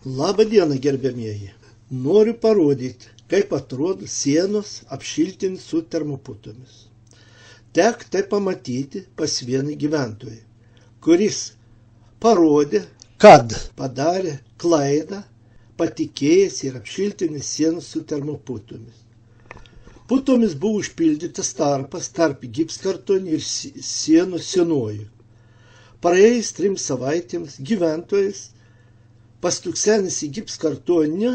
Labą dieną, gerbiamieji. Noriu parodyti, kaip atrodo sienos apšiltinti su termoputomis. Tek tai pamatyti pas vieną gyventoją, kuris parodė, kad padarė klaidą, patikėjęs ir apšiltinęs sienas su termoputomis. Putomis buvo užpildytas tarpas tarp gipskartonio ir sienos senojų. Praėjus 3 savaitėms gyventojas pastuksenęs į gipskartonį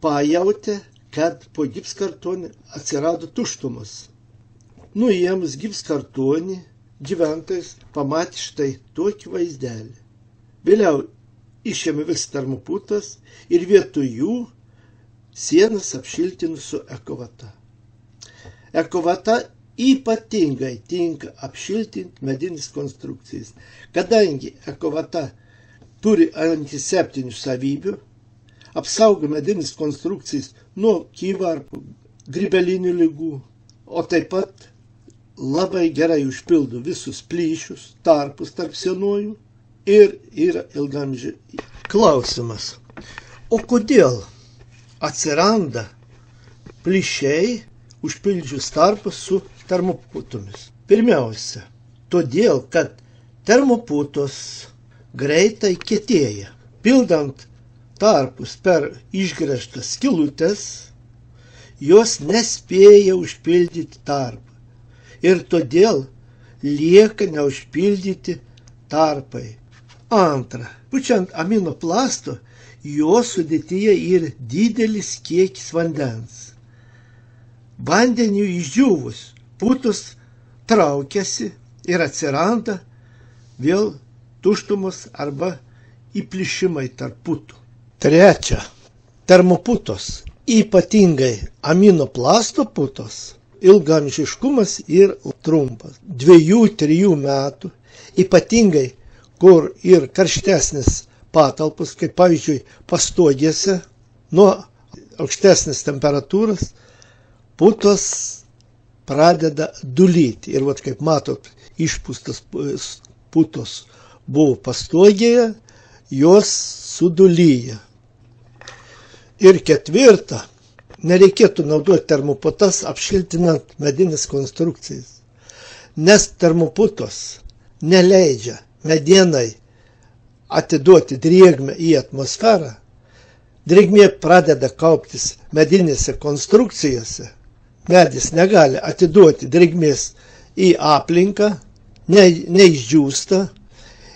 pajautė, kad po gipskartonį atsirado tuštumos. Nuėmus gipskartonį gyventojas pamatė štai tokį vaizdelį. Vėliau išėmė vis termoputas ir vietoj jų sienas apšiltino su ekovata. Ekovata ypatingai tinka apšiltinti medinis konstrukcijas, kadangi ekovata turi antiseptinių savybių, apsaugo medinis konstrukcijas nuo kyvarpų, grybelinių ligų, o taip pat labai gerai užpildo visus plyšius, tarpus tarp senojų ir yra ilgamžiai. Klausimas, o kodėl atsiranda plyšiai užpildžius tarpus su termoputomis? Pirmiausia, todėl, kad termoputos greitai kietėja. Pildant tarpus per išgręžtas skylutes, jos nespėja užpildyti tarpą. Ir todėl lieka neužpildyti tarpai. Antra, pučiant aminoplasto, jo sudėtyje yra didelis kiekis vandens. Vandeniui išdžiūvus, putos traukiasi ir atsiranda vėl tuštumos arba įplyšimai tarp putų. Trečia, termoputos, ypatingai aminoplasto putos, ilgaamžiškumas yra trumpas. 2-3 metų, ypatingai kur ir karštesnis patalpos, kaip pavyzdžiui pastogėse, nuo aukštesnės temperatūros, putos pradeda dulyti. Ir vat, kaip matot, išpūstas putos buvo pastogėje, jos sudulyja. Ir ketvirta, nereikėtų naudoti termoputas apšiltinant medinės konstrukcijas, nes termoputos neleidžia medienai atiduoti drėgmę į atmosferą. Drėgmė pradeda kauptis medinėse konstrukcijose. Medis negali atiduoti drėgmės į aplinką, neišdžiūsta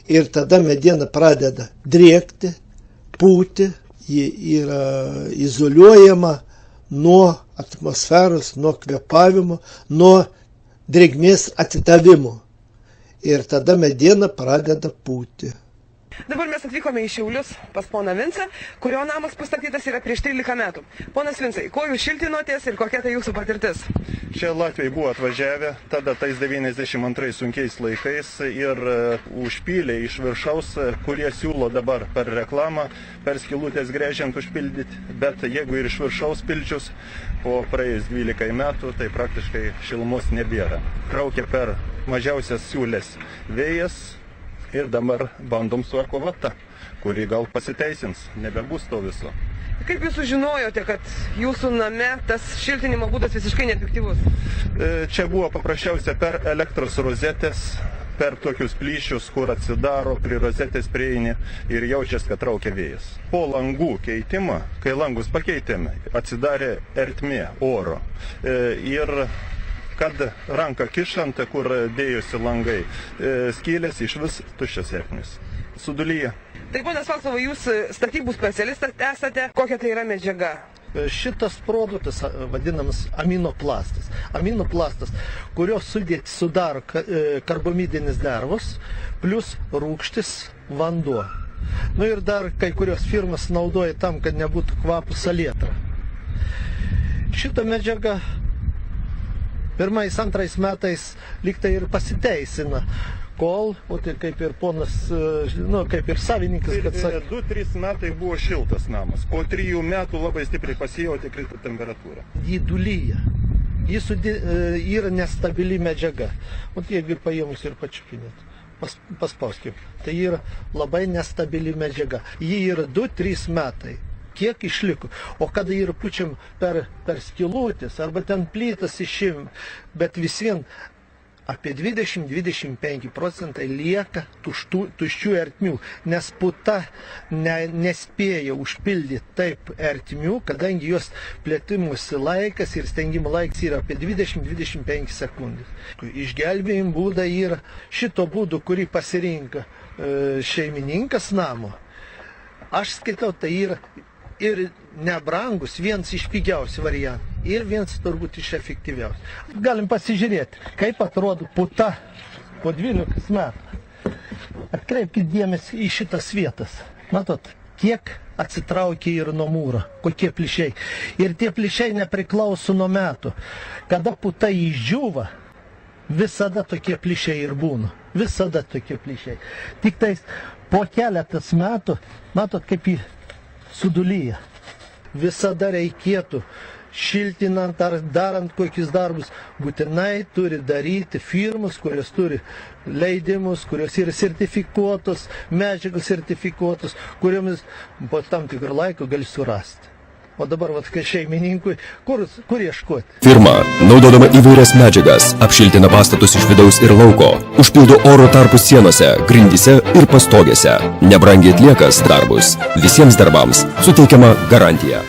ir tada mediena pradeda drėkti, pūti, ji yra izoliuojama nuo atmosferos, nuo kvėpavimo, nuo drėgmės atidavimo ir tada mediena pradeda pūti. Dabar mes atvykome į Šiaulius pas poną Vincą, kurio namas pastatytas yra prieš 13 metų. Ponas Vincai, kuo jūs šiltinotės ir kokia tai jūsų patirtis? Čia Latviai buvo atvažiavę, tada tais 92 sunkiais laikais ir užpylė iš viršaus, kurie siūlo dabar per reklamą, per skylutės gręžiant užpildyti, bet jeigu ir iš viršaus pildžius, po praėjus 12 metų, tai praktiškai šilumos nebėra. Traukia per mažiausias siūlės vėjas. Ir dabar bandom su ekovata, kuri gal pasiteisins, nebebus to viso. Kaip jūs sužinojote, kad jūsų name tas šiltinimo būdas visiškai neefektyvus? Čia buvo paprasčiausia per elektros rozetės, per tokius plyšius, kur atsidaro, prie rozetės prieini ir jaučias, kad traukia vėjas. Po langų keitimą, kai langus pakeitėme, atsidarė ertmė oro. Ir kad ranką kišant, kur dėjosi langai, skylės iš vis tuščias ertmės. Sudulyje. Tai ponas Valsovai, jūs statybų specialistas esate, kokia tai yra medžiaga? Šitas produktas vadinamas aminoplastas. Aminoplastas, kurio sudėtį sudaro karbomidinis dervos plus rūgštis vanduo. Nu ir dar kai kurios firmas naudoja tam, kad nebūtų kvapų salietra. Šita medžiaga 1-2 metais lygtai ir pasiteisina, kol, o tai kaip ir ponas, kaip ir savininkas, kad sakė. 2-3 metai buvo šiltas namas, po 3 metų labai stipriai pasijautė krito temperatūra. Jį dulyja, jis yra nestabili medžiaga. O jeigu paėmus ir pačiupinėt, paspauskim. Tai yra labai nestabili medžiaga. Ji yra 2-3 metai. Kiek išliko. O kada yra pučiam per skylutės, arba ten plytas išim, bet vis vien apie 20-25% lieka tuščių ertmių, nes puta nespėja užpildyti taip ertmių, kadangi jos plėtimusi laikas ir stengimo laikas yra apie 20-25 sekundės. Išgelbėjimo būda yra šito būdu, kurį pasirinka šeimininkas namo. Aš skaitau, tai yra ir nebrangus, vienas iš pigiausių variantų ir vienas turbūt iš efektyviausių. Galim pasižiūrėti, kaip atrodo puta po 12 metų. Atkreipkite dėmesį į šitas vietas. Matot, kiek atsitraukia ir nuo mūro, kokie plyšiai. Ir tie plyšiai nepriklauso nuo metų. Kada puta išdžiūva, visada tokie plyšiai ir būna. Visada tokie plyšiai. Tik tais po keletas metų, matot, kaip jį sudulyje. Visada reikėtų, šiltinant ar darant kokius darbus, būtinai turi daryti firmus, kurios turi leidimus, kurios yra sertifikuotos, medžiagos sertifikuotos, kuriomis po tam tikrą laiką gali surasti. O dabar, kai šeimininkui, kur ieškoti? Firma, naudodama įvairias medžiagas, apšiltina pastatus iš vidaus ir lauko, užpildo oro tarpus sienose, grindyse ir pastogėse. Nebrangiai atlieka darbus. Visiems darbams suteikiama garantija.